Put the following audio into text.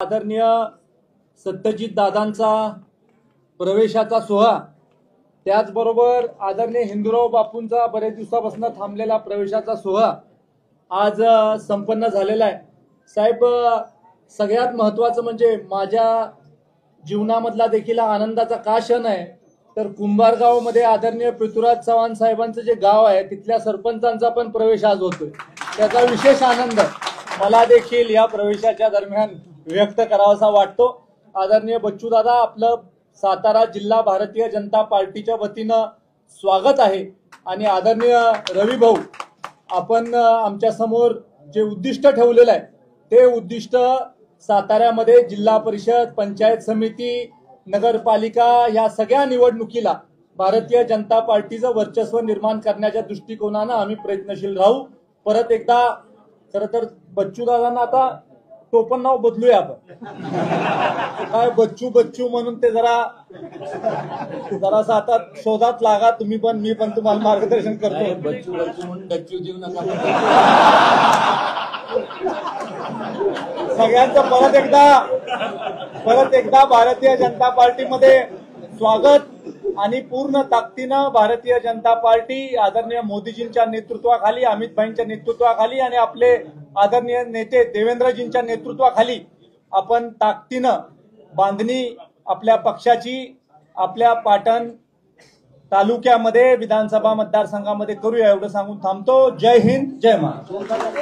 आदरणीय सत्यजित दादांचा प्रवेशाचा सोहळा, त्याचबरोबर आदरणीय हिंदूराव बापूंचा बरेच दिवसापासून थांबलेला प्रवेशाचा सोहळा आज संपन्न झालेला आहे। साहेब, सगळ्यात महत्त्वाचं म्हणजे माझ्या जीवनामधला देखील आनंदाचा का क्षण आहे तर कुंभारगाव मध्ये आदरणीय पृथ्वीराज चव्हाण साहेबांचं जे गाव आहे तिथल्या सरपंचांचा पण प्रवेश आज होतोय। त्याचा विशेष आनंद मला देखील या प्रवेशाच्या दरम्यान व्यक्त करावासा वाटतो। आदरणीय बच्चू दादा, आपलं सातारा जिल्हा भारतीय जनता पार्टीच्या वतीनं स्वागत आहे। आणि आदरणीय रवी भाऊ, आपण आमच्या समोर जे उद्दिष्ट ठेवलेलं आहे ते उद्दिष्ट साताऱ्यामध्ये जिल्हा परिषद, पंचायत समिती, नगरपालिका या सगळ्या निवडणुकीला भारतीय जनता पार्टीचं वर्चस्व निर्माण करण्याच्या दृष्टिकोनानं आम्ही प्रयत्नशील राहू। परत एकदा खरं तर बच्चू दादांना आता टोपण नाव बदलूया आपण, काय बच्चू बच्चू म्हणून ते जरासं आता शोधात लागा तुम्ही पण, मी पण तुम्हाला मार्गदर्शन करतो। बच्चू बच्चू म्हणून डच्चू जीव नका। सगळ्यांचं परत एकदा भारतीय जनता पार्टीमध्ये स्वागत। आणि पूर्ण ताकदीनं भारतीय जनता पार्टी आदरणीय मोदीजींच्या नेतृत्वाखाली, अमित भाईंच्या नेतृत्वाखाली आणि आपले आदरणीय नेते देवेंद्रजींच्या नेतृत्वाखाली आपण ताकदीनं बांधणी आपल्या पक्षाची आपल्या पाटण तालुक्यामध्ये विधानसभा मतदारसंघामध्ये करूया, एवढं सांगून थांबतो। जय हिंद, जय महाराष्ट्र।